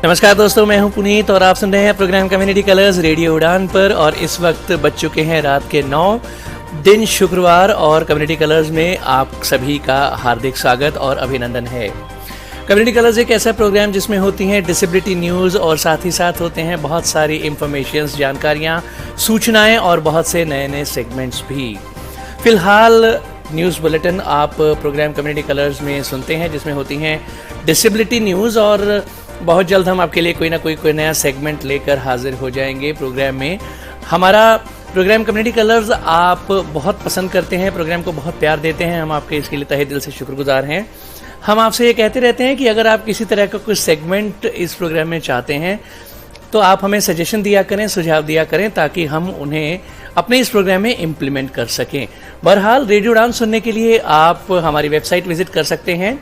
नमस्कार दोस्तों, मैं हूं पुनीत और आप सुन रहे हैं प्रोग्राम कम्युनिटी कलर्स रेडियो उड़ान पर। और इस वक्त बज चुके हैं रात के 9 दिन शुक्रवार और कम्युनिटी कलर्स में आप सभी का हार्दिक स्वागत और अभिनंदन है। कम्युनिटी कलर्स एक ऐसा प्रोग्राम जिसमें होती हैं डिसेबिलिटी न्यूज़ और साथ ही साथ होते हैं बहुत सारी इंफॉर्मेशंस, जानकारियाँ, सूचनाएँ और बहुत से नए नए सेगमेंट्स भी। फिलहाल न्यूज़ बुलेटिन आप प्रोग्राम कम्युनिटी कलर्स में सुनते हैं जिसमें होती हैं डिसेबिलिटी न्यूज़ और बहुत जल्द हम आपके लिए कोई ना कोई नया सेगमेंट लेकर हाजिर हो जाएंगे प्रोग्राम में। हमारा प्रोग्राम कम्युनिटी कलर्स आप बहुत पसंद करते हैं, प्रोग्राम को बहुत प्यार देते हैं, हम आपके इसके लिए तहे दिल से शुक्रगुजार हैं। हम आपसे ये कहते रहते हैं कि अगर आप किसी तरह का कुछ सेगमेंट इस प्रोग्राम में चाहते हैं तो आप हमें सजेशन दिया करें, सुझाव दिया करें ताकि हम उन्हें अपने इस प्रोग्राम में इम्प्लीमेंट कर सकें। बहरहाल रेडियो उड़ान सुनने के लिए आप हमारी वेबसाइट विजिट कर सकते हैं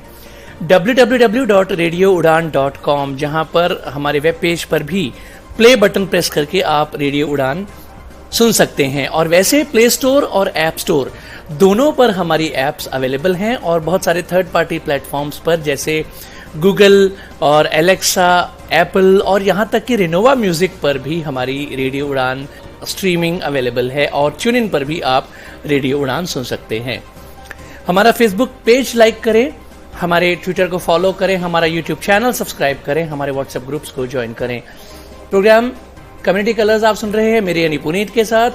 www.radioudan.com, जहां पर हमारे वेब पेज पर भी प्ले बटन प्रेस करके आप रेडियो उड़ान सुन सकते हैं। और वैसे प्ले स्टोर और ऐप स्टोर दोनों पर हमारी ऐप्स अवेलेबल हैं और बहुत सारे थर्ड पार्टी प्लेटफॉर्म्स पर जैसे गूगल और एलेक्सा, एप्पल और यहाँ तक कि रिनोवा म्यूजिक पर भी हमारी रेडियो उड़ान स्ट्रीमिंग अवेलेबल है और ट्यून इन पर भी आप रेडियो उड़ान सुन सकते हैं। हमारा फेसबुक पेज लाइक करें, हमारे ट्विटर को फॉलो करें, हमारा यूट्यूब चैनल सब्सक्राइब करें, हमारे व्हाट्सएप ग्रुप्स को ज्वाइन करें। प्रोग्राम कम्युनिटी कलर्स आप सुन रहे हैं मेरे यानी पुनीत के साथ।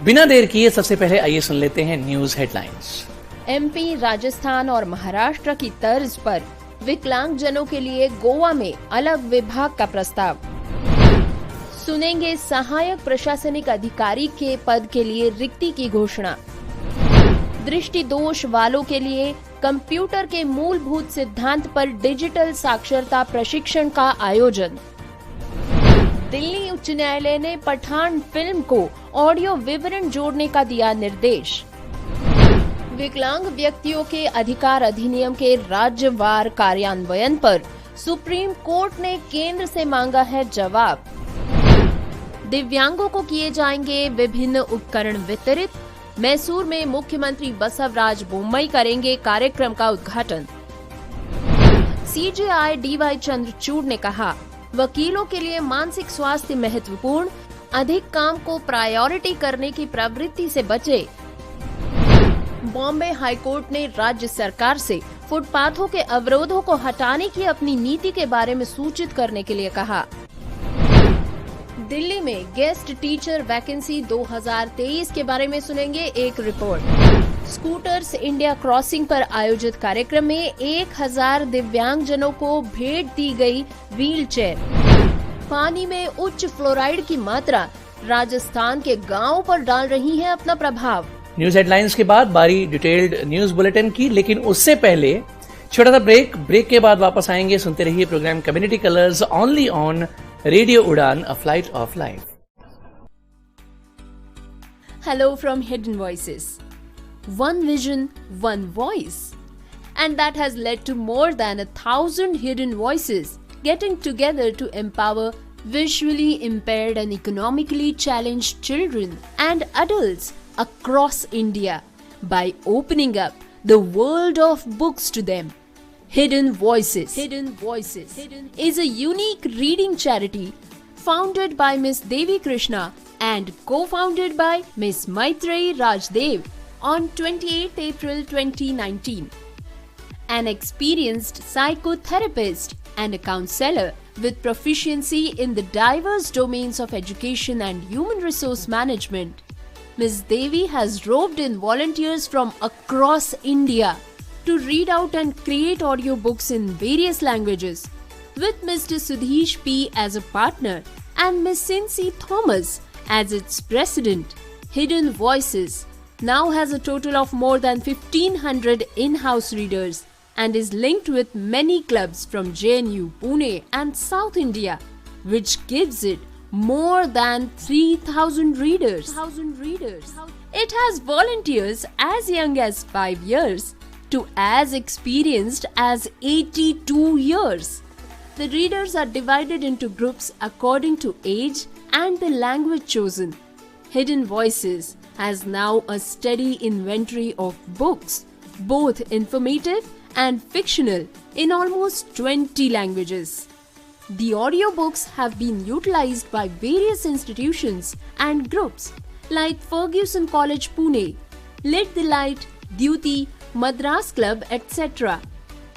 बिना देर किए सबसे पहले आइए सुन लेते हैं न्यूज हेडलाइंस। एमपी, राजस्थान और महाराष्ट्र की तर्ज पर विकलांगजनों के लिए गोवा में अलग विभाग का प्रस्ताव। सुनेंगे सहायक प्रशासनिक अधिकारी के पद के लिए रिक्ति की घोषणा। दृष्टि दोष वालों के लिए कंप्यूटर के मूलभूत सिद्धांत पर डिजिटल साक्षरता प्रशिक्षण का आयोजन। दिल्ली उच्च न्यायालय ने पठान फिल्म को ऑडियो विवरण जोड़ने का दिया निर्देश। विकलांग व्यक्तियों के अधिकार अधिनियम के राज्यवार कार्यान्वयन पर सुप्रीम कोर्ट ने केंद्र से मांगा है जवाब। दिव्यांगों को किए जाएंगे विभिन्न उपकरण वितरित। मैसूर में मुख्यमंत्री बसवराज बोम्मई करेंगे कार्यक्रम का उद्घाटन। सीजेआई डीवाई चंद्रचूड़ ने कहा, वकीलों के लिए मानसिक स्वास्थ्य महत्वपूर्ण, अधिक काम को प्रायोरिटी करने की प्रवृत्ति से बचे। बॉम्बे हाईकोर्ट ने राज्य सरकार से फुटपाथों के अवरोधों को हटाने की अपनी नीति के बारे में सूचित करने के लिए कहा। दिल्ली में गेस्ट टीचर वैकेंसी 2023 के बारे में सुनेंगे एक रिपोर्ट। स्कूटर्स इंडिया क्रॉसिंग पर आयोजित कार्यक्रम में 1000 दिव्यांगजनों को भेंट दी गई व्हील चेयर। पानी में उच्च फ्लोराइड की मात्रा राजस्थान के गांवों पर डाल रही है अपना प्रभाव। न्यूज हेडलाइंस के बाद बारी डिटेल्ड न्यूज बुलेटिन की, लेकिन उससे पहले छोटा सा ब्रेक के बाद वापस आएंगे। सुनते रहिए programme community colours only on radio Udaan, a flight of life. Hello from Hidden Voices. One vision, one voice. And that has led to more than 1,000 hidden voices getting together to empower visually impaired and economically challenged children and adults across India by opening up the world of books to them. Hidden Voices is a unique reading charity founded by Miss Devi Krishna and co-founded by Miss Maitreyi Rajdev on 28th April 2019. An experienced psychotherapist and a counselor with proficiency in the diverse domains of education and human resource management, Miss Devi has roped in volunteers from across India to read out and create audiobooks in various languages, with Mr. Sudhish P. as a partner and Miss Cincy Thomas as its president. Hidden Voices now has a total of more than 1,500 in-house readers and is linked with many clubs from JNU, Pune and South India, which gives it more than 3,000 readers. It has volunteers as young as 5 years to as experienced as 82 years. The readers are divided into groups according to age and the language chosen. Hidden Voices has now a steady inventory of books, both informative and fictional, in almost 20 languages. The audiobooks have been utilized by various institutions and groups like Fergusson College Pune, Lit the Light, Duty, Madras Club, etc.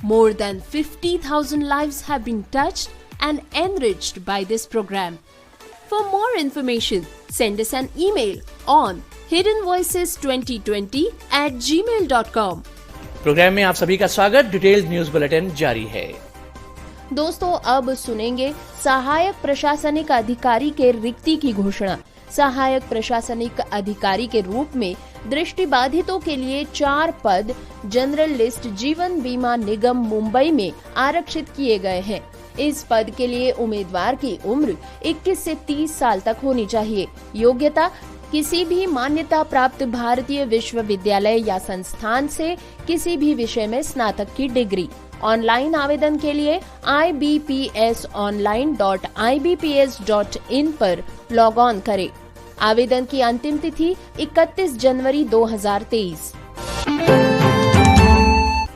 More than 50,000 lives have been touched and enriched by this program. For more information, send us an email on hiddenvoices2020@gmail.com. Programme में आप सभी का स्वागत। Detailed news bulletin जारी है। दोस्तों, अब सुनेंगे सहायक प्रशासनिक अधिकारी के रिक्ति की घोषणा। सहायक प्रशासनिक अधिकारी के रूप में दृष्टिबाधितों के लिए 4 पद जनरल लिस्ट जीवन बीमा निगम मुंबई में आरक्षित किए गए हैं। इस पद के लिए उम्मीदवार की उम्र 21 से 30 साल तक होनी चाहिए। योग्यता किसी भी मान्यता प्राप्त भारतीय विश्वविद्यालय या संस्थान से किसी भी विषय में स्नातक की डिग्री। ऑनलाइन आवेदन के लिए ibpsonline.ibps.in पर लॉग ऑन करें। आवेदन की अंतिम तिथि 31 जनवरी 2023।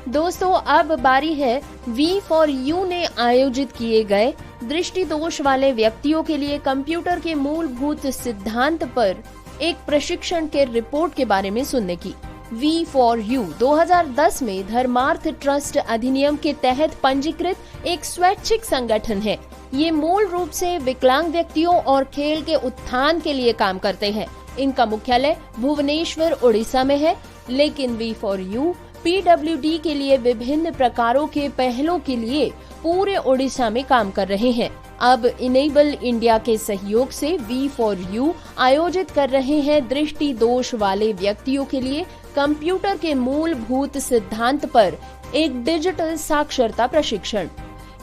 दोस्तों, अब बारी है V4U ने आयोजित किए गए दृष्टि दोष वाले व्यक्तियों के लिए कंप्यूटर के मूलभूत सिद्धांत पर एक प्रशिक्षण के रिपोर्ट के बारे में सुनने की। V4U 2010 में धर्मार्थ ट्रस्ट अधिनियम के तहत पंजीकृत एक स्वैच्छिक संगठन है। ये मूल रूप से विकलांग व्यक्तियों और खेल के उत्थान के लिए काम करते हैं। इनका मुख्यालय भुवनेश्वर, उड़ीसा में है, लेकिन V4U PWD के लिए विभिन्न प्रकारों के पहलों के लिए पूरे उड़ीसा में काम कर रहे हैं। अब इनेबल इंडिया के सहयोग से V4U आयोजित कर रहे हैं दृष्टि दोष वाले व्यक्तियों के लिए कंप्यूटर के मूलभूत सिद्धांत पर एक डिजिटल साक्षरता प्रशिक्षण।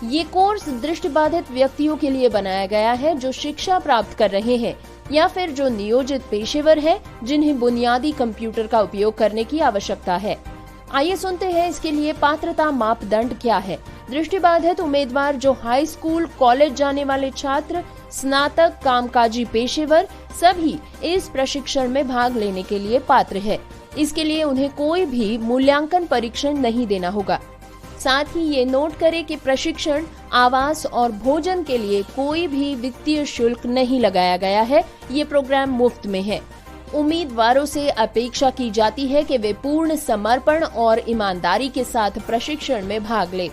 ये कोर्स दृष्टिबाधित व्यक्तियों के लिए बनाया गया है जो शिक्षा प्राप्त कर रहे हैं या फिर जो नियोजित पेशेवर हैं जिन्हें बुनियादी कंप्यूटर का उपयोग करने की आवश्यकता है। आइए सुनते हैं इसके लिए पात्रता मापदंड क्या है। दृष्टिबाधित उम्मीदवार जो हाई स्कूल, कॉलेज जाने वाले छात्र, स्नातक, कामकाजी पेशेवर सभी इस प्रशिक्षण में भाग लेने के लिए पात्र है। इसके लिए उन्हें कोई भी मूल्यांकन परीक्षण नहीं देना होगा। साथ ही ये नोट करें कि प्रशिक्षण, आवास और भोजन के लिए कोई भी वित्तीय शुल्क नहीं लगाया गया है। ये प्रोग्राम मुफ्त में है। उम्मीदवारों से अपेक्षा की जाती है कि वे पूर्ण समर्पण और ईमानदारी के साथ प्रशिक्षण में भाग लें।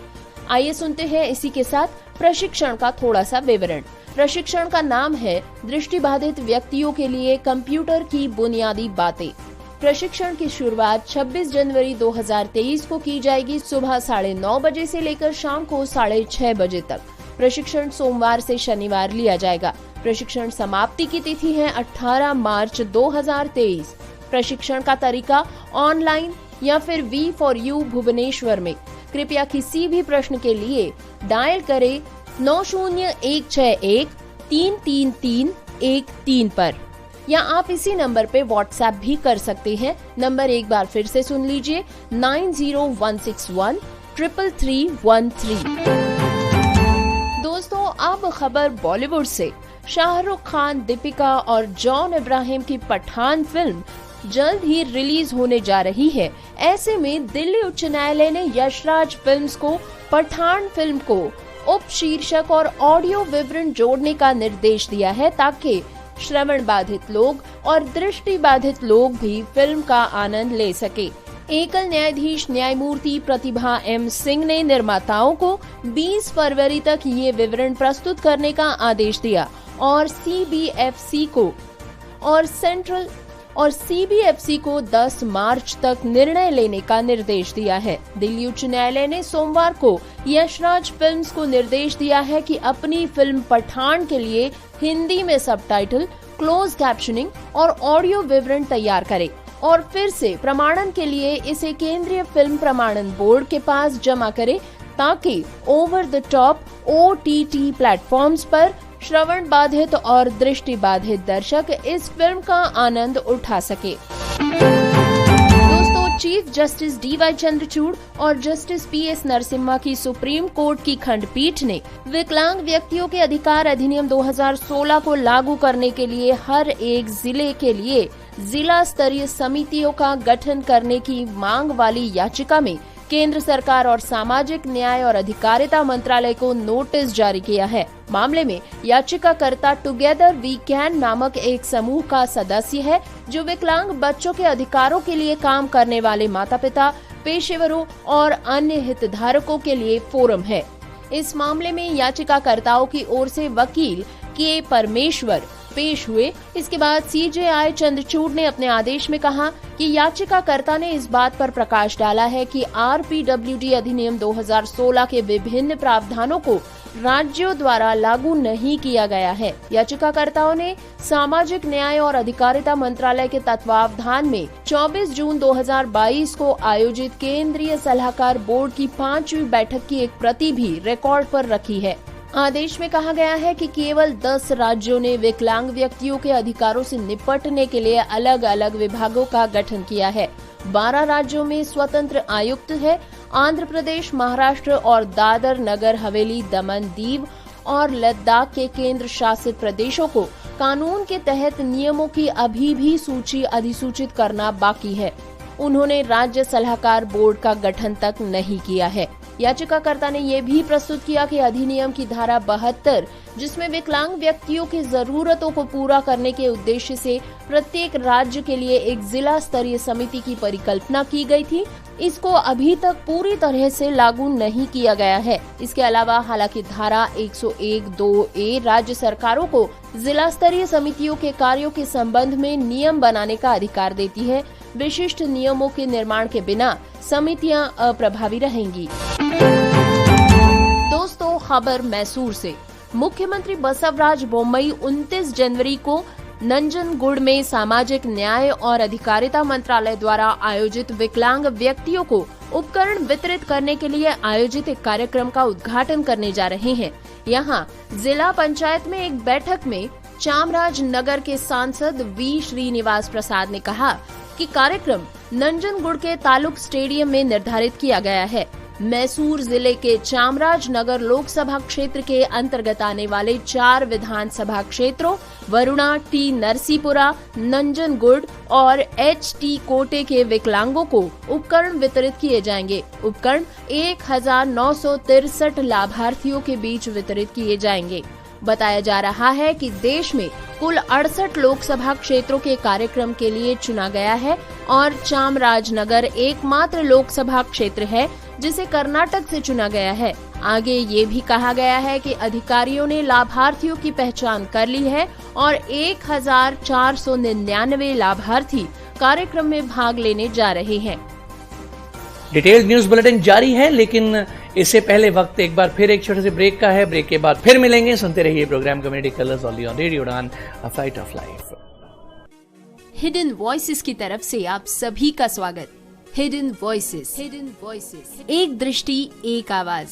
आइए सुनते हैं इसी के साथ प्रशिक्षण का थोड़ा सा विवरण। प्रशिक्षण का नाम है दृष्टिबाधित व्यक्तियों के लिए कंप्यूटर की बुनियादी बातें। प्रशिक्षण की शुरुआत 26 जनवरी 2023 को की जाएगी। सुबह 9:30 बजे से लेकर शाम को 6:30 बजे तक। प्रशिक्षण सोमवार से शनिवार लिया जाएगा। प्रशिक्षण समाप्ति की तिथि है 18 मार्च 2023। प्रशिक्षण का तरीका ऑनलाइन या फिर V4U भुवनेश्वर में। कृपया किसी भी प्रश्न के लिए डायल करें 9016133313 पर, या आप इसी नंबर पे व्हाट्सएप भी कर सकते हैं। नंबर एक बार फिर से सुन लीजिए 9016133313। दोस्तों, अब खबर बॉलीवुड से। शाहरुख खान, दीपिका और जॉन इब्राहिम की पठान फिल्म जल्द ही रिलीज होने जा रही है। ऐसे में दिल्ली उच्च न्यायालय ने यशराज फिल्म्स को पठान फिल्म को उपशीर्षक और ऑडियो विवरण जोड़ने का निर्देश दिया है ताकि श्रवण बाधित लोग और दृष्टि बाधित लोग भी फिल्म का आनंद ले सके। एकल न्यायाधीश न्यायमूर्ति प्रतिभा M सिंह ने निर्माताओं को 20 फरवरी तक ये विवरण प्रस्तुत करने का आदेश दिया और CBFC को 10 मार्च तक निर्णय लेने का निर्देश दिया है। दिल्ली उच्च न्यायालय ने सोमवार को यशराज फिल्म्स को निर्देश दिया है कि अपनी फिल्म पठान के लिए हिंदी में सबटाइटल, क्लोज कैप्शनिंग और ऑडियो विवरण तैयार करे और फिर से प्रमाणन के लिए इसे केंद्रीय फिल्म प्रमाणन बोर्ड के पास जमा करे ताकि over the top OTT platforms पर श्रवण बाधित और दृष्टि बाधित दर्शक इस फिल्म का आनंद उठा सके। दोस्तों, चीफ जस्टिस DY चंद्रचूड़ और जस्टिस PS नरसिम्हा की सुप्रीम कोर्ट की खंडपीठ ने विकलांग व्यक्तियों के अधिकार अधिनियम 2016 को लागू करने के लिए हर एक जिले के लिए जिला स्तरीय समितियों का गठन करने की मांग वाली याचिका में केंद्र सरकार और सामाजिक न्याय और अधिकारिता मंत्रालय को नोटिस जारी किया है। मामले में याचिकाकर्ता टुगेदर वी कैन नामक एक समूह का सदस्य है, जो विकलांग बच्चों के अधिकारों के लिए काम करने वाले माता पिता, पेशेवरों और अन्य हितधारकों के लिए फोरम है। इस मामले में याचिकाकर्ताओं की ओर से वकील के परमेश्वर पेश हुए। इसके बाद CJI चंद्रचूड़ ने अपने आदेश में कहा कि याचिकाकर्ता ने इस बात पर प्रकाश डाला है कि RPWD अधिनियम 2016 के विभिन्न प्रावधानों को राज्यों द्वारा लागू नहीं किया गया है। याचिकाकर्ताओं ने सामाजिक न्याय और अधिकारिता मंत्रालय के तत्वावधान में 24 जून 2022 को आयोजित केंद्रीय सलाहकार बोर्ड की 5वीं बैठक की एक प्रति भी रिकॉर्ड पर रखी है। आदेश में कहा गया है कि केवल 10 राज्यों ने विकलांग व्यक्तियों के अधिकारों से निपटने के लिए अलग अलग विभागों का गठन किया है। 12 राज्यों में स्वतंत्र आयुक्त है। आंध्र प्रदेश, महाराष्ट्र और दादर नगर हवेली, दमन, दीव और लद्दाख के केंद्र शासित प्रदेशों को कानून के तहत नियमों की अभी भी सूची अधिसूचित करना बाकी है। उन्होंने राज्य सलाहकार बोर्ड का गठन तक नहीं किया है। याचिकाकर्ता ने ये भी प्रस्तुत किया कि अधिनियम की धारा 72, जिसमें विकलांग व्यक्तियों की जरूरतों को पूरा करने के उद्देश्य से प्रत्येक राज्य के लिए एक जिला स्तरीय समिति की परिकल्पना की गई थी, इसको अभी तक पूरी तरह से लागू नहीं किया गया है। इसके अलावा हालांकि धारा 101(2)(a) राज्य सरकारों को जिला स्तरीय समितियों के कार्यों के संबंध में नियम बनाने का अधिकार देती है। विशिष्ट नियमों के निर्माण के बिना समितियां अप्रभावी रहेंगी। दोस्तों, खबर मैसूर से। मुख्यमंत्री बसवराज बोम्मई 29 जनवरी को नंजनगुड़ में सामाजिक न्याय और अधिकारिता मंत्रालय द्वारा आयोजित विकलांग व्यक्तियों को उपकरण वितरित करने के लिए आयोजित एक कार्यक्रम का उद्घाटन करने जा रहे हैं। यहाँ जिला पंचायत में एक बैठक में चामराज नगर के सांसद वी श्रीनिवास प्रसाद ने कहा कि कार्यक्रम नंजनगुड़ के तालुक स्टेडियम में निर्धारित किया गया है। मैसूर जिले के चामराज नगर लोकसभा क्षेत्र के अंतर्गत आने वाले 4 विधानसभा क्षेत्रों वरुणा, टी नरसीपुरा, नंजनगुड़ और HT कोटे के विकलांगों को उपकरण वितरित किए जाएंगे। उपकरण 1963 लाभार्थियों के बीच वितरित किए जाएंगे। बताया जा रहा है कि देश में कुल 68 लोकसभा क्षेत्रों के कार्यक्रम के लिए चुना गया है और चामराजनगर एकमात्र लोकसभा क्षेत्र है जिसे कर्नाटक से चुना गया है। आगे ये भी कहा गया है कि अधिकारियों ने लाभार्थियों की पहचान कर ली है और 1499 लाभार्थी कार्यक्रम में भाग लेने जा रहे हैं। डिटेल्ड न्यूज बुलेटिन जारी है, लेकिन इससे पहले वक्त एक बार फिर एक छोटे से ब्रेक का है। ब्रेक के बाद फिर मिलेंगे। सुनते रहिए programme community colours only on radio Udaan, a flight of life. Hidden voices की तरफ से आप सभी का स्वागत। हिडन वॉइसेस, एक दृष्टि एक आवाज,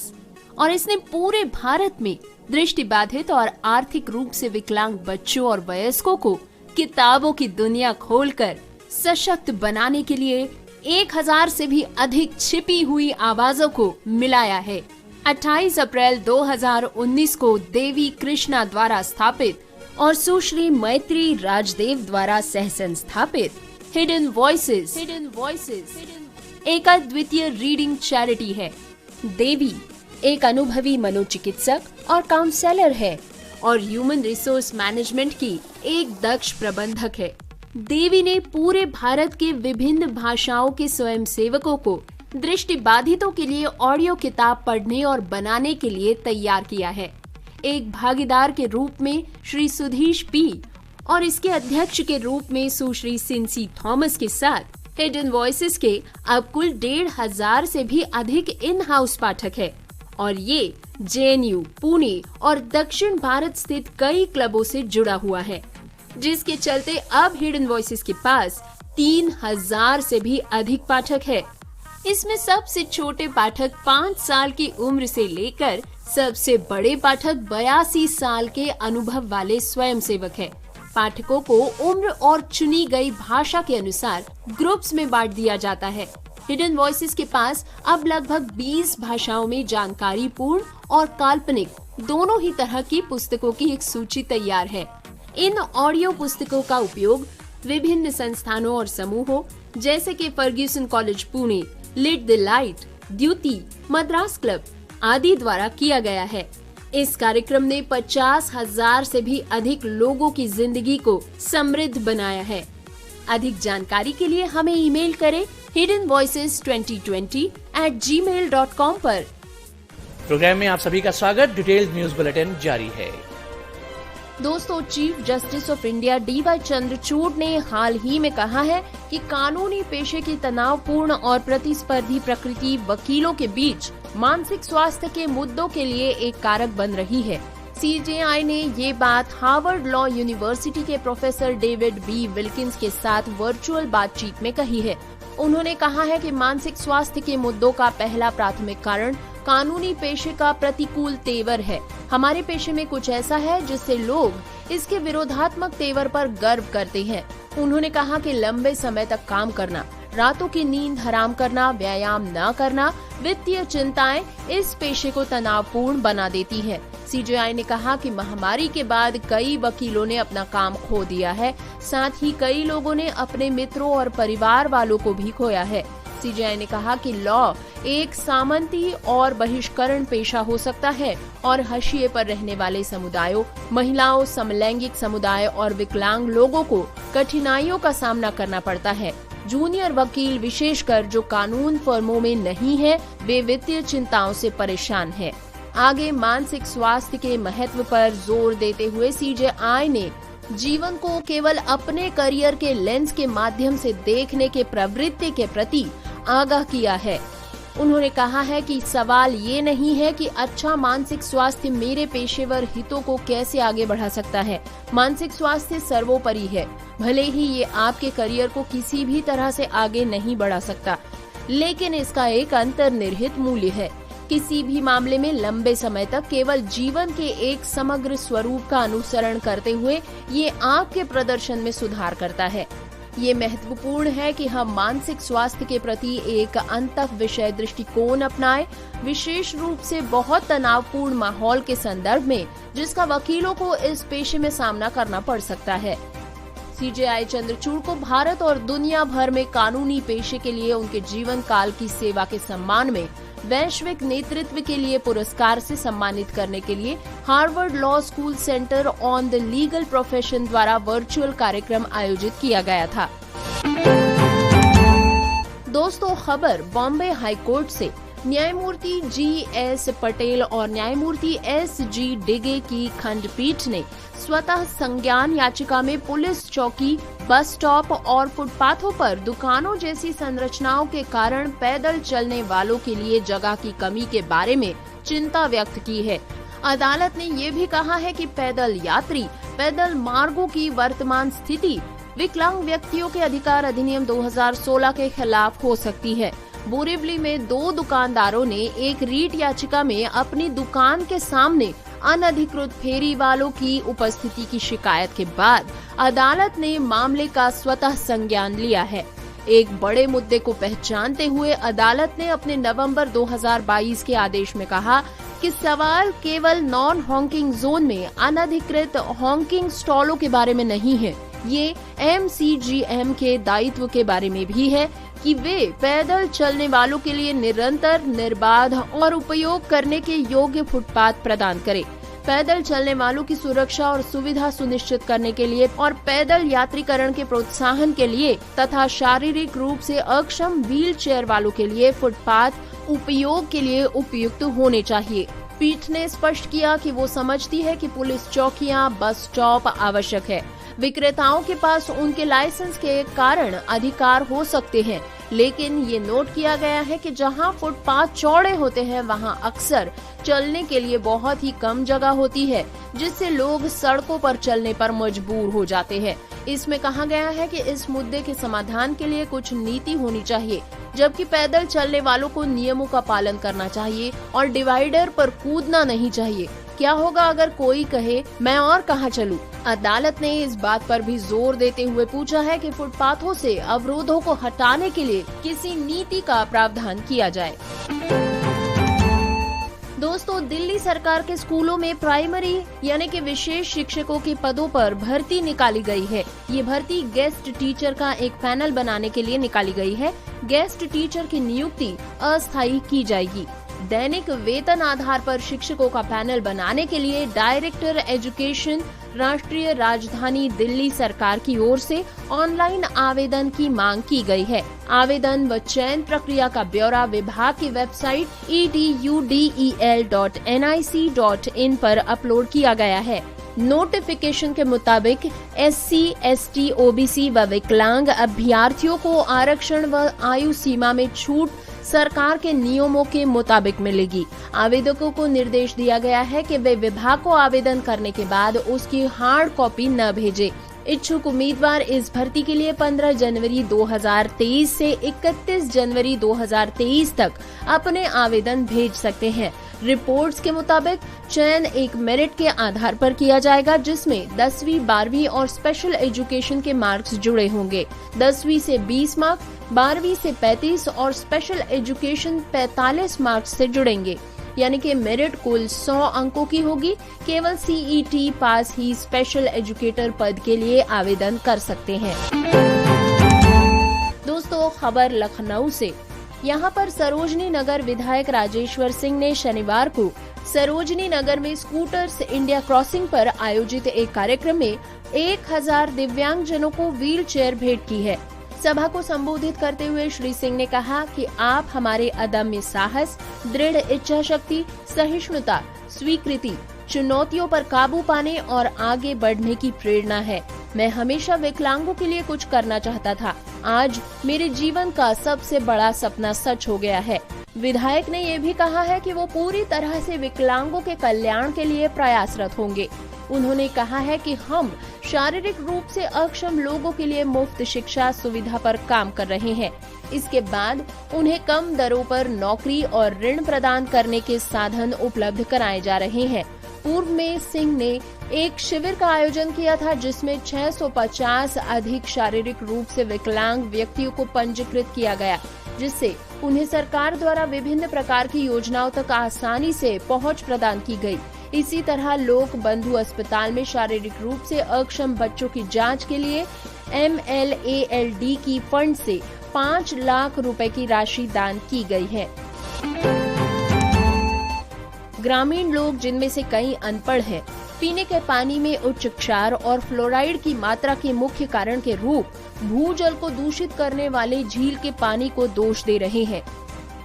और इसने पूरे भारत में दृष्टिबाधित और आर्थिक रूप से विकलांग बच्चों और वयस्कों को किताबों की दुनिया खोलकर सशक्त बनाने के लिए 1000 से भी अधिक छिपी हुई आवाजों को मिलाया है। 28 अप्रैल 2019 को देवी कृष्णा द्वारा स्थापित और सुश्री मैत्री राजदेव द्वारा सह संस्थापित हिडन वॉइसेस एक अद्वितीय रीडिंग चैरिटी है। देवी एक अनुभवी मनोचिकित्सक और काउंसलर है और ह्यूमन रिसोर्स मैनेजमेंट की एक दक्ष प्रबंधक है। देवी ने पूरे भारत के विभिन्न भाषाओं के स्वयंसेवकों को दृष्टिबाधितों के लिए ऑडियो किताब पढ़ने और बनाने के लिए तैयार किया है। एक भागीदार के रूप में श्री सुधीश पी और इसके अध्यक्ष के रूप में सुश्री सिंसी थॉमस के साथ हिडन वॉइसेस के अब कुल 1500 से भी अधिक इन हाउस पाठक है और ये JNU, पुणे और दक्षिण भारत स्थित कई क्लबों से जुड़ा हुआ है, जिसके चलते अब हिडन वॉइसेस के पास 3000 से भी अधिक पाठक है। इसमें सबसे छोटे पाठक 5 साल की उम्र से लेकर सबसे बड़े पाठक 82 साल के अनुभव वाले स्वयंसेवक है। पाठकों को उम्र और चुनी गई भाषा के अनुसार ग्रुप्स में बांट दिया जाता है। हिडन वॉइसेस के पास अब लगभग 20 भाषाओं में जानकारी पूर्ण और काल्पनिक दोनों ही तरह की पुस्तकों की एक सूची तैयार है। इन ऑडियो पुस्तकों का उपयोग विभिन्न संस्थानों और समूहों जैसे कि Fergusson College Pune, Lit the Light, Dyuti, Madras Club आदि द्वारा किया गया है। इस कार्यक्रम ने 50,000 से भी अधिक लोगों की जिंदगी को समृद्ध बनाया है। अधिक जानकारी के लिए हमें ईमेल करें hiddenvoices2020@gmail.com पर। प्रोग्राम में आप सभी का स्वागत। डिटेल्ड न्यूज बुलेटिन जारी है। दोस्तों, chief justice of India DY Chandrachud ने हाल ही में कहा है कि कानूनी पेशे की तनावपूर्ण और प्रतिस्पर्धी प्रकृति वकीलों के बीच मानसिक स्वास्थ्य के मुद्दों के लिए एक कारक बन रही है। CJI ने ये बात हार्वर्ड लॉ यूनिवर्सिटी के प्रोफेसर डेविड B. विल्किंस के साथ वर्चुअल बातचीत में कही है। उन्होंने कहा है कि मानसिक स्वास्थ्य के मुद्दों का पहला प्राथमिक कारण कानूनी पेशे का प्रतिकूल तेवर है। हमारे पेशे में कुछ ऐसा है जिससे लोग इसके विरोधात्मक तेवर पर गर्व करते हैं। उन्होंने कहा कि लंबे समय तक काम करना, रातों की नींद हराम करना, व्यायाम न करना, वित्तीय चिंताएं इस पेशे को तनावपूर्ण बना देती हैं। CJI ने कहा कि महामारी के बाद कई वकीलों ने अपना काम खो दिया है, साथ ही कई लोगों ने अपने मित्रों और परिवार वालों को भी खोया है। CJI ने कहा कि लॉ एक सामंती और बहिष्करण पेशा हो सकता है और हाशिए पर रहने वाले समुदायों, महिलाओं, समलैंगिक समुदाय और विकलांग लोगों को कठिनाइयों का सामना करना पड़ता है। जूनियर वकील, विशेषकर जो कानून फर्मों में नहीं है, वे वित्तीय चिंताओं से परेशान हैं। आगे मानसिक स्वास्थ्य के महत्व पर जोर देते हुए CJI ने जीवन को केवल अपने करियर के लेंस के माध्यम से देखने के प्रवृत्ति के प्रति आगाह किया है। उन्होंने कहा है कि सवाल ये नहीं है कि अच्छा मानसिक स्वास्थ्य मेरे पेशेवर हितों को कैसे आगे बढ़ा सकता है। मानसिक स्वास्थ्य सर्वोपरि है। भले ही ये आपके करियर को किसी भी तरह से आगे नहीं बढ़ा सकता, लेकिन इसका एक अंतर्निहित मूल्य है। किसी भी मामले में लंबे समय तक केवल जीवन के एक समग्र स्वरूप का अनुसरण करते हुए ये आपके प्रदर्शन में सुधार करता है। ये महत्वपूर्ण है कि हम मानसिक स्वास्थ्य के प्रति एक अंतः विषय दृष्टिकोण अपनाएं, विशेष रूप से बहुत तनावपूर्ण माहौल के संदर्भ में जिसका वकीलों को इस पेशे में सामना करना पड़ सकता है। CJI चंद्रचूड़ को भारत और दुनिया भर में कानूनी पेशे के लिए उनके जीवन काल की सेवा के सम्मान में वैश्विक नेतृत्व के लिए पुरस्कार से सम्मानित करने के लिए Harvard law school centre on the legal profession द्वारा वर्चुअल कार्यक्रम आयोजित किया गया था। दोस्तों, खबर बॉम्बे हाईकोर्ट से। न्यायमूर्ति G.S. पटेल और न्यायमूर्ति S.G. डिगे की खंडपीठ ने स्वतः संज्ञान याचिका में पुलिस चौकी, बस स्टॉप और फुटपाथों पर दुकानों जैसी संरचनाओं के कारण पैदल चलने वालों के लिए जगह की कमी के बारे में चिंता व्यक्त की है। अदालत ने ये भी कहा है कि पैदल यात्री, पैदल मार्गों की वर्तमान स्थिति विकलांग व्यक्तियों के अधिकार अधिनियम 2016 के खिलाफ हो सकती है। बोरिवली में 2 दुकानदारों ने एक रीट याचिका में अपनी दुकान के सामने अनधिकृत फेरी वालों की उपस्थिति की शिकायत के बाद अदालत ने मामले का स्वतः संज्ञान लिया है। एक बड़े मुद्दे को पहचानते हुए अदालत ने अपने नवंबर 2022 के आदेश में कहा कि सवाल केवल नॉन हॉकिंग जोन में अनधिकृत हॉकिंग स्टॉलों के बारे में नहीं है, ये MCGM के दायित्व के बारे में भी है कि वे पैदल चलने वालों के लिए निरंतर, निर्बाध और उपयोग करने के योग्य फुटपाथ प्रदान करे। पैदल चलने वालों की सुरक्षा और सुविधा सुनिश्चित करने के लिए और पैदल यात्रीकरण के प्रोत्साहन के लिए तथा शारीरिक रूप से अक्षम व्हील चेयर वालों के लिए फुटपाथ उपयोग के लिए उपयुक्त होने चाहिए। पीठ ने स्पष्ट किया कि वो समझती है कि पुलिस चौकियां, बस स्टॉप आवश्यक है। विक्रेताओं के पास उनके लाइसेंस के कारण अधिकार हो सकते हैं, लेकिन ये नोट किया गया है कि जहां फुटपाथ चौड़े होते हैं वहां अक्सर चलने के लिए बहुत ही कम जगह होती है, जिससे लोग सड़कों पर चलने पर मजबूर हो जाते हैं। इसमें कहा गया है कि इस मुद्दे के समाधान के लिए कुछ नीति होनी चाहिए, जबकि पैदल चलने वालों को नियमों का पालन करना चाहिए और डिवाइडर पर कूदना नहीं चाहिए। क्या होगा अगर कोई कहे मैं और कहां चलूं? अदालत ने इस बात पर भी जोर देते हुए पूछा है कि फुटपाथों से अवरोधों को हटाने के लिए किसी नीति का प्रावधान किया जाए। दोस्तों, दिल्ली सरकार के स्कूलों में प्राइमरी यानी कि विशेष शिक्षकों के पदों पर भर्ती निकाली गई है। ये भर्ती गेस्ट टीचर का एक पैनल बनाने के लिए निकाली गई है। गेस्ट टीचर की नियुक्ति अस्थायी की जाएगी। दैनिक वेतन आधार पर शिक्षकों का पैनल बनाने के लिए डायरेक्टर एजुकेशन, राष्ट्रीय राजधानी दिल्ली सरकार की ओर से ऑनलाइन आवेदन की मांग की गई है। आवेदन व चयन प्रक्रिया का ब्यौरा विभाग की वेबसाइट edudel.nic.in पर अपलोड किया गया है। नोटिफिकेशन के मुताबिक SC, ST, OBC व विकलांग अभ्यर्थियों को आरक्षण व आयु सीमा में छूट सरकार के नियमों के मुताबिक मिलेगी। आवेदकों को निर्देश दिया गया है कि वे विभाग को आवेदन करने के बाद उसकी हार्ड कॉपी न भेजें। इच्छुक उम्मीदवार इस भर्ती के लिए 15 जनवरी 2023 से 31 जनवरी 2023 तक अपने आवेदन भेज सकते हैं। रिपोर्ट्स के मुताबिक चयन एक मेरिट के आधार पर किया जाएगा, जिसमें 10वीं, 12वीं और स्पेशल एजुकेशन के मार्क्स जुड़े होंगे। 10वीं से 20 मार्क्स, 12वीं से 35 और स्पेशल एजुकेशन 45 मार्क्स से जुड़ेंगे। यानी कि मेरिट कुल 100 अंकों की होगी। केवल CET पास ही स्पेशल एजुकेटर पद के लिए आवेदन कर सकते हैं। दोस्तों, खबर लखनऊ से। यहाँ पर सरोजनी नगर विधायक राजेश्वर सिंह ने शनिवार को सरोजनी नगर में स्कूटर्स इंडिया क्रॉसिंग पर आयोजित एक कार्यक्रम में 1000 दिव्यांगजनों को व्हील चेयर भेंट की है। सभा को संबोधित करते हुए श्री सिंह ने कहा कि आप हमारे अदम्य साहस, दृढ़ इच्छा शक्ति, सहिष्णुता, स्वीकृति, चुनौतियों पर काबू पाने और आगे बढ़ने की प्रेरणा है। मैं हमेशा विकलांगों के लिए कुछ करना चाहता था। आज मेरे जीवन का सबसे बड़ा सपना सच हो गया है। विधायक ने ये भी कहा है कि वो पूरी तरह से विकलांगों के कल्याण के लिए प्रयासरत होंगे। उन्होंने कहा है कि हम शारीरिक रूप से अक्षम लोगों के लिए मुफ्त शिक्षा सुविधा पर काम कर रहे हैं। इसके बाद उन्हें कम दरों पर नौकरी और ऋण प्रदान करने के साधन उपलब्ध कराए जा रहे हैं। पूर्व में सिंह ने एक शिविर का आयोजन किया था, जिसमें 650 अधिक शारीरिक रूप से विकलांग व्यक्तियों को पंजीकृत किया गया, जिससे उन्हें सरकार द्वारा विभिन्न प्रकार की योजनाओं तक आसानी से पहुंच प्रदान की गई। इसी तरह लोक बंधु अस्पताल में शारीरिक रूप से अक्षम बच्चों की जांच के लिए MLALD की फंड से 5 लाख रुपए की राशि दान की गई है। ग्रामीण लोग, जिनमें से कई अनपढ़ हैं, पीने के पानी में उच्च क्षार और फ्लोराइड की मात्रा के मुख्य कारण के रूप भूजल को दूषित करने वाले झील के पानी को दोष दे रहे हैं।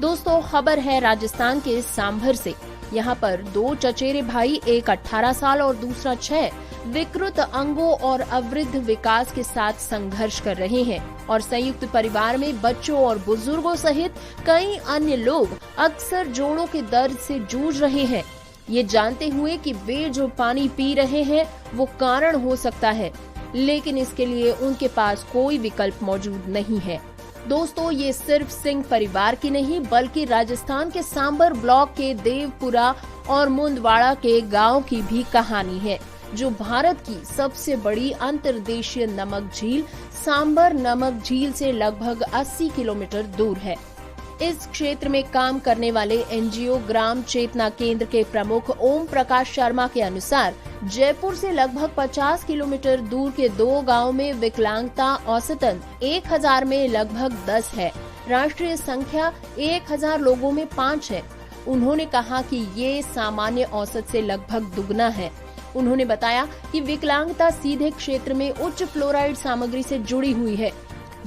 दोस्तों, खबर है राजस्थान के सांभर से। यहाँ पर 2 चचेरे भाई, एक 18 साल और दूसरा 6, विकृत अंगों और अवृद्ध विकास के साथ संघर्ष कर रहे हैं और संयुक्त परिवार में बच्चों और बुजुर्गों सहित कई अन्य लोग अक्सर जोड़ों के दर्द से जूझ रहे हैं। ये जानते हुए कि वे जो पानी पी रहे हैं वो कारण हो सकता है, लेकिन इसके लिए उनके पास कोई विकल्प मौजूद नहीं है। दोस्तों, ये सिर्फ सिंह परिवार की नहीं बल्कि राजस्थान के सांबर ब्लॉक के देवपुरा और मुंदवाड़ा के गांव की भी कहानी है, जो भारत की सबसे बड़ी अंतर्देशीय नमक झील सांबर नमक झील से लगभग 80 किलोमीटर दूर है। इस क्षेत्र में काम करने वाले NGO ग्राम चेतना केंद्र के प्रमुख ओम प्रकाश शर्मा के अनुसार जयपुर से लगभग 50 किलोमीटर दूर के 2 गांवों में विकलांगता औसतन 1000 में लगभग 10 है। राष्ट्रीय संख्या 1000 लोगों में 5 है। उन्होंने कहा कि ये सामान्य औसत से लगभग दुगना है। उन्होंने बताया कि विकलांगता सीधे क्षेत्र में उच्च फ्लोराइड सामग्री से जुड़ी हुई है।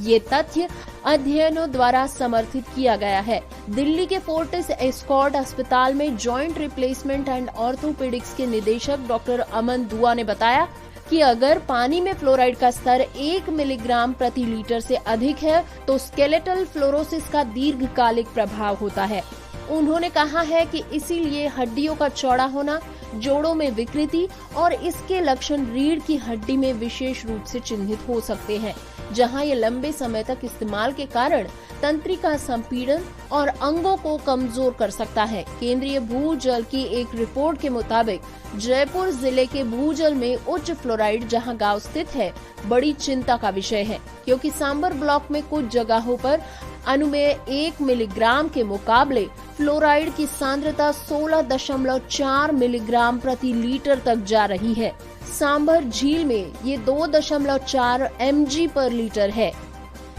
ये तथ्य अध्ययनों द्वारा समर्थित किया गया है। दिल्ली के फोर्टिस एस्कॉर्ट अस्पताल में जॉइंट रिप्लेसमेंट एंड ऑर्थोपेडिक्स के निदेशक डॉक्टर अमन दुआ ने बताया कि अगर पानी में फ्लोराइड का स्तर 1 मिलीग्राम प्रति लीटर से अधिक है तो स्केलेटल फ्लोरोसिस का दीर्घकालिक प्रभाव होता है। उन्होंने कहा है कि इसीलिए हड्डियों का चौड़ा होना, जोड़ों में विकृति और इसके लक्षण रीढ़ की हड्डी में विशेष रूप से चिन्हित हो सकते हैं, जहां ये लंबे समय तक इस्तेमाल के कारण तंत्रिका संपीड़न और अंगों को कमजोर कर सकता है। केंद्रीय भूजल की एक रिपोर्ट के मुताबिक जयपुर जिले के भूजल में उच्च फ्लोराइड जहां गांव स्थित है, बड़ी चिंता का विषय है, क्योंकि सांबर ब्लॉक में कुछ जगहों पर अनुमेय 1 मिलीग्राम के मुकाबले फ्लोराइड की सांद्रता 16.4 मिलीग्राम प्रति लीटर तक जा रही है। सांबर झील में ये 2.4 mg पर लीटर है।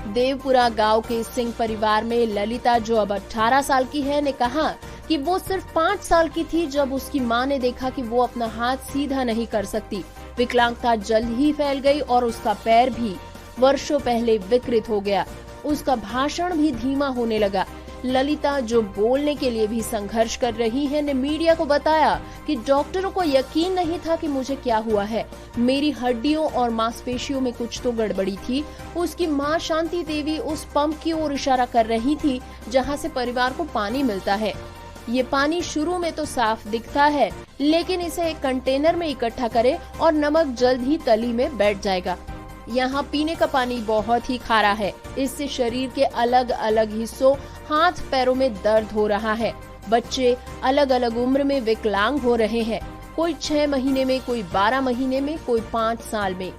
देवपुरा गांव के सिंह परिवार में ललिता, जो अब 18 साल की है, ने कहा कि वो सिर्फ 5 साल की थी जब उसकी मां ने देखा कि वो अपना हाथ सीधा नहीं कर सकती। विकलांगता जल्द ही फैल गई और उसका पैर भी वर्षों पहले विकृत हो गया। उसका भाषण भी धीमा होने लगा। ललिता, जो बोलने के लिए भी संघर्ष कर रही है, ने मीडिया को बताया कि डॉक्टरों को यकीन नहीं था कि मुझे क्या हुआ है। मेरी हड्डियों और मांसपेशियों में कुछ तो गड़बड़ी थी। उसकी मां शांति देवी उस पंप की ओर इशारा कर रही थी जहां से परिवार को पानी मिलता है। ये पानी शुरू में तो साफ दिखता है, लेकिन इसे एक कंटेनर में इकट्ठा करें और नमक जल्द ही तली में बैठ जाएगा। यहाँ पीने का पानी बहुत ही खारा है। इससे शरीर के अलग अलग हिस्सों, हाथ पैरों में दर्द हो रहा है। बच्चे अलग अलग उम्र में विकलांग हो रहे हैं, कोई 6 महीने में, कोई 12 महीने में, कोई 5 साल में।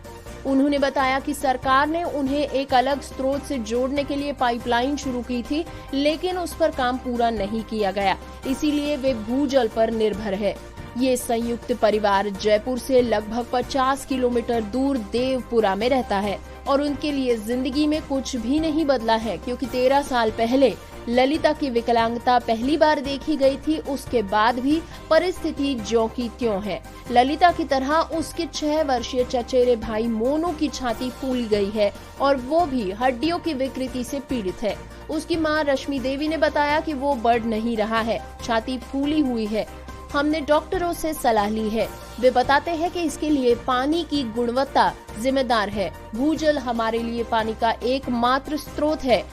उन्होंने बताया कि सरकार ने उन्हें एक अलग स्रोत से जोड़ने के लिए पाइपलाइन शुरू की थी, लेकिन उस पर काम पूरा नहीं किया गया, इसीलिए वे भूजल पर निर्भर है। ये संयुक्त परिवार जयपुर से लगभग 50 किलोमीटर दूर देवपुरा में रहता है और उनके लिए जिंदगी में कुछ भी नहीं बदला है, क्योंकि 13 साल पहले ललिता की विकलांगता पहली बार देखी गई थी। उसके बाद भी परिस्थिति ज्यों की त्यों है। ललिता की तरह उसके 6 वर्षीय चचेरे भाई मोनू की छाती फूल गई है और वो भी हड्डियों की विकृति से पीड़ित है। उसकी मां रश्मि देवी ने बताया कि वो बढ़ नहीं रहा है, छाती फूली हुई है। हमने डॉक्टरों से सलाह ली है। वे बताते हैं कि इसके लिए पानी की गुणवत्ता जिम्मेदार है। भूजल हमारे लिए पानी का एकमात्र स्रोत है।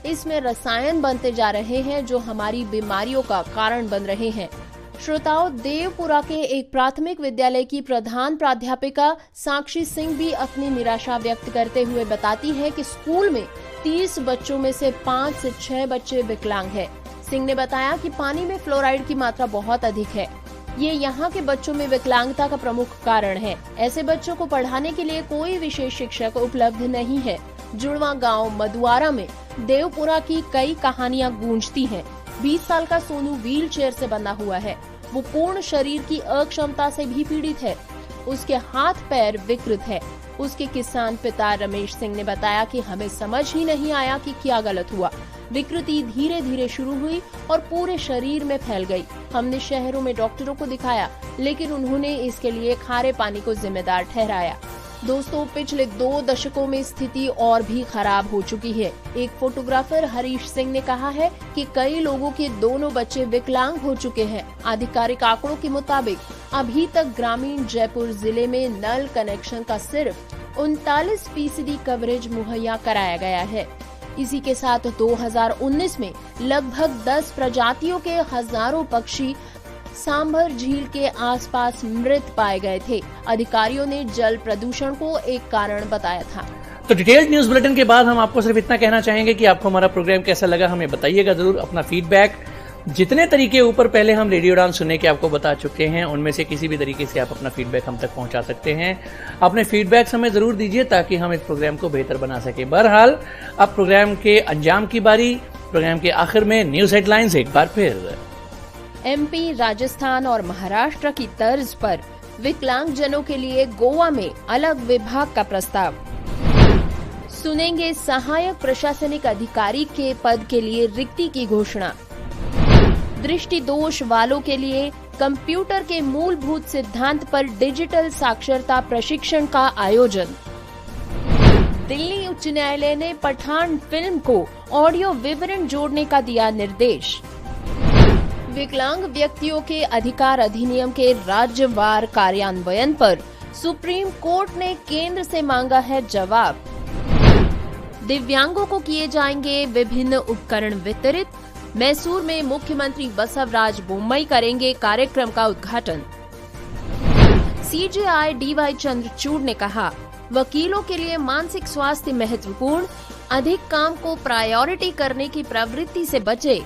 इसमें रसायन बनते जा रहे हैं जो हमारी बीमारियों का कारण बन रहे हैं। श्रोताओं, देवपुरा के एक प्राथमिक विद्यालय की प्रधान प्राध्यापिका साक्षी सिंह भी अपनी निराशा व्यक्त करते हुए बताती है कि स्कूल में 30 बच्चों में से 5 से 6 बच्चे विकलांग हैं। सिंह ने बताया कि पानी में फ्लोराइड की मात्रा बहुत अधिक है। ये यहाँ के बच्चों में विकलांगता का प्रमुख कारण है। ऐसे बच्चों को पढ़ाने के लिए कोई विशेष शिक्षक उपलब्ध नहीं है। जुड़वा गांव मधुआरा में देवपुरा की कई कहानियां गूंजती हैं। 20 साल का सोनू व्हील चेयर से बंधा हुआ है। वो पूर्ण शरीर की अक्षमता से भी पीड़ित है। उसके हाथ पैर विकृत है। उसके किसान पिता रमेश सिंह ने बताया कि हमें समझ ही नहीं आया कि क्या गलत हुआ। विकृति धीरे धीरे शुरू हुई और पूरे शरीर में फैल गई। हमने शहरों में डॉक्टरों को दिखाया, लेकिन उन्होंने इसके लिए खारे पानी को जिम्मेदार ठहराया। दोस्तों, पिछले 2 दशकों में स्थिति और भी खराब हो चुकी है। एक फोटोग्राफर हरीश सिंह ने कहा है कि कई लोगों के दोनों बच्चे विकलांग हो चुके हैं। आधिकारिक आंकड़ों के मुताबिक अभी तक ग्रामीण जयपुर जिले में नल कनेक्शन का सिर्फ 39% कवरेज मुहैया कराया गया है। इसी के साथ 2019 में लगभग 10 प्रजातियों के हजारों पक्षी सांभर झील के आसपास मृत पाए गए थे। अधिकारियों ने जल प्रदूषण को एक कारण बताया था। तो डिटेल्ड न्यूज बुलेटिन के बाद हम आपको सिर्फ इतना कहना चाहेंगे कि आपको हमारा प्रोग्राम कैसा लगा हमें बताइएगा जरूर। अपना फीडबैक जितने तरीके ऊपर पहले हम रेडियो उड़ान सुनने के आपको बता चुके हैं, उनमें से किसी भी तरीके से आप अपना फीडबैक हम तक पहुंचा सकते हैं। अपने फीडबैक हमें जरूर दीजिए ताकि हम इस प्रोग्राम को बेहतर बना सके। बहरहाल अब प्रोग्राम के अंजाम की बारी। प्रोग्राम के आखिर में न्यूज हेडलाइंस एक बार फिर। एमपी, राजस्थान और महाराष्ट्र की तर्ज पर विकलांग जनों के लिए गोवा में अलग विभाग का प्रस्ताव। सुनेंगे सहायक प्रशासनिक अधिकारी के पद के लिए रिक्ति की घोषणा। दृष्टि दोष वालों के लिए कंप्यूटर के मूलभूत सिद्धांत पर डिजिटल साक्षरता प्रशिक्षण का आयोजन। दिल्ली उच्च न्यायालय ने पठान फिल्म को ऑडियो विवरण जोड़ने का दिया निर्देश। विकलांग व्यक्तियों के अधिकार अधिनियम के राज्यवार कार्यान्वयन पर सुप्रीम कोर्ट ने केंद्र से मांगा है जवाब। दिव्यांगों को किए जाएंगे विभिन्न उपकरण वितरित। मैसूर में मुख्यमंत्री बसवराज बोम्मई करेंगे कार्यक्रम का उद्घाटन। सीजेआई डीवाई चंद्रचूड़ ने कहा, वकीलों के लिए मानसिक स्वास्थ्य महत्वपूर्ण, अधिक काम को प्रायोरिटी करने की प्रवृत्ति से बचे।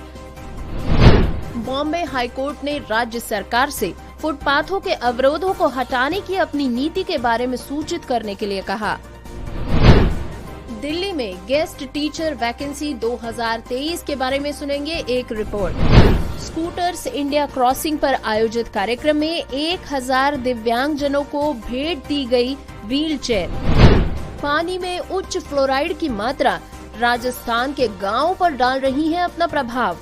बॉम्बे हाईकोर्ट ने राज्य सरकार से फुटपाथों के अवरोधों को हटाने की अपनी नीति के बारे में सूचित करने के लिए कहा। दिल्ली में गेस्ट टीचर वैकेंसी 2023 के बारे में सुनेंगे एक रिपोर्ट। स्कूटर्स इंडिया क्रॉसिंग पर आयोजित कार्यक्रम में 1000 दिव्यांग जनों को भेंट दी गई व्हील चेयर। पानी में उच्च फ्लोराइड की मात्रा राजस्थान के गांवों पर डाल रही है अपना प्रभाव।